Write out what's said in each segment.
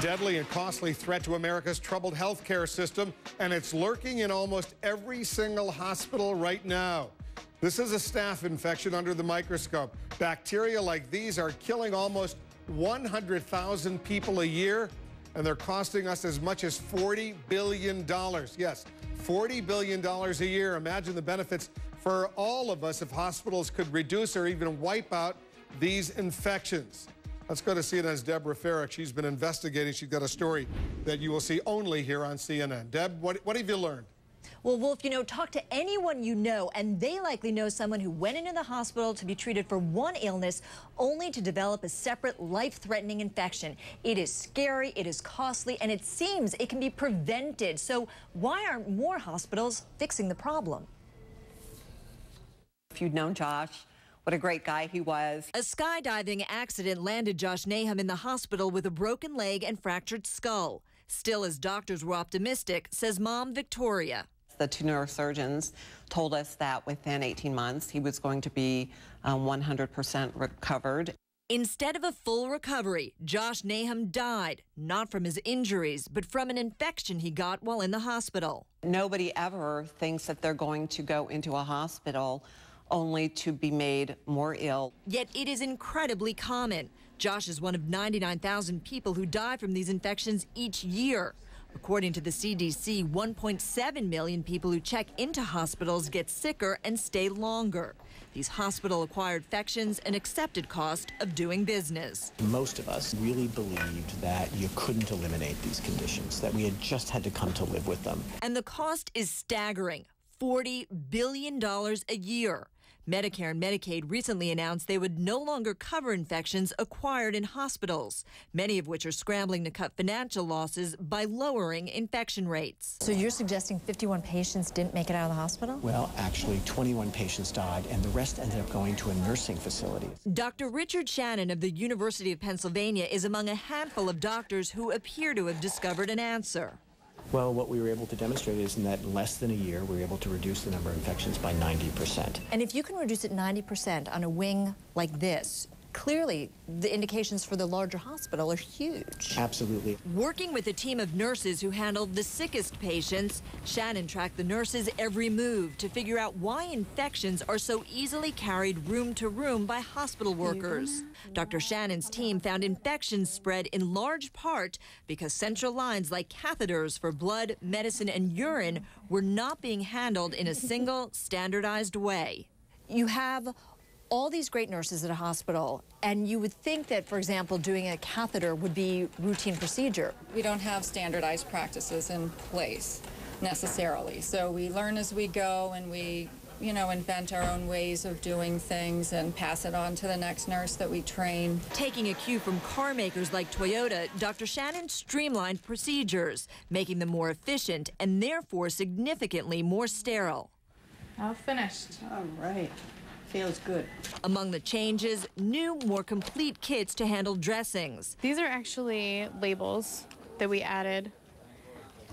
deadly and costly threat to America's troubled healthcare system, and it's lurking in almost every single hospital right now. This is a staph infection under the microscope. Bacteria like these are killing almost 100,000 people a year, and they're costing us as much as $40 billion. Yes, $40 billion a year. Imagine the benefits for all of us if hospitals could reduce or even wipe out these infections. Let's go to CNN's Deborah Farrick. She's been investigating. She's got a story that you will see only here on CNN. Deb, what have you learned? Well, Wolf, talk to anyone you know, and they likely know someone who went into the hospital to be treated for one illness only to develop a separate life-threatening infection. It is scary, it is costly, and it seems it can be prevented. So why aren't more hospitals fixing the problem? If you'd known Josh, what a great guy he was. A skydiving accident landed Josh Nahum in the hospital with a broken leg and fractured skull. Still, as doctors were optimistic, says mom Victoria. The two neurosurgeons told us that within 18 months he was going to be 100% recovered. Instead of a full recovery, Josh Nahum died, not from his injuries, but from an infection he got while in the hospital. Nobody ever thinks that they're going to go into a hospital only to be made more ill. Yet it is incredibly common. Josh is one of 99,000 people who die from these infections each year. According to the CDC, 1.7 million people who check into hospitals get sicker and stay longer. These hospital-acquired infections an accepted cost of doing business. Most of us really believed that you couldn't eliminate these conditions, that we had just had to come to live with them. And the cost is staggering, $40 billion a year. Medicare and Medicaid recently announced they would no longer cover infections acquired in hospitals, many of which are scrambling to cut financial losses by lowering infection rates. So you're suggesting 51 patients didn't make it out of the hospital? Well, actually, 21 patients died, and the rest ended up going to a nursing facility. Dr. Richard Shannon of the University of Pennsylvania is among a handful of doctors who appear to have discovered an answer. Well, what we were able to demonstrate is in that in less than a year, we were able to reduce the number of infections by 90%. And if you can reduce it 90% on a wing like this, clearly the indications for the larger hospital are huge. Absolutely. Working with a team of nurses who handled the sickest patients, Shannon tracked the nurses' every move to figure out why infections are so easily carried room to room by hospital workers. Dr. Shannon's team found infections spread in large part because central lines like catheters for blood, medicine, and urine were not being handled in a single standardized way. You have all these great nurses at a hospital, and you would think that, for example, doing a catheter would be routine procedure. We don't have standardized practices in place necessarily, so we learn as we go, and we invent our own ways of doing things and pass it on to the next nurse that we train. Taking a cue from car makers like Toyota, Dr. Shannon streamlined procedures, making them more efficient and therefore significantly more sterile. All finished. All right. Feels good. Among the changes, new, more complete kits to handle dressings. These are actually labels that we added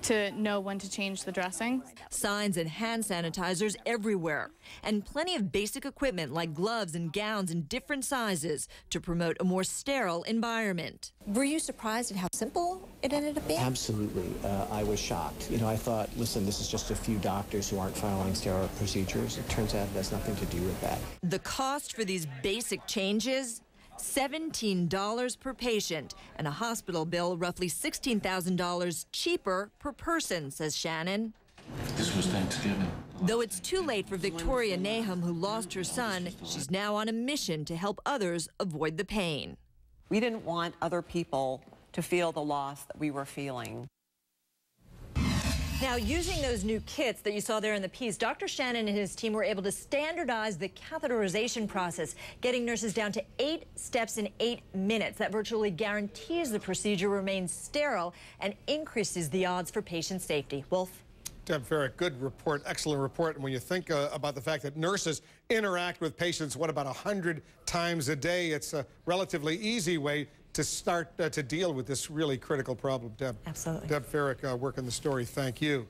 to know when to change the dressing. Signs and hand sanitizers everywhere, and plenty of basic equipment like gloves and gowns in different sizes to promote a more sterile environment. Were you surprised at how simple it ended up being? Absolutely. I was shocked. I thought, listen, this is just a few doctors who aren't following sterile procedures. It turns out it has nothing to do with that. The cost for these basic changes? $17 per patient, and a hospital bill roughly $16,000 cheaper per person, says Shannon. This was Thanksgiving. Though it's too late for Victoria Nahum, who lost her son, she's now on a mission to help others avoid the pain. We didn't want other people to feel the loss that we were feeling. Now, using those new kits that you saw there in the piece, Dr. Shannon and his team were able to standardize the catheterization process, getting nurses down to 8 steps in 8 minutes. That virtually guarantees the procedure remains sterile and increases the odds for patient safety. Wolf? Deb Farrick, good report, excellent report. And when you think about the fact that nurses interact with patients, about 100 times a day, it's a relatively easy way to start to deal with this really critical problem, Deb. Absolutely. Deb Farrick working the story. Thank you.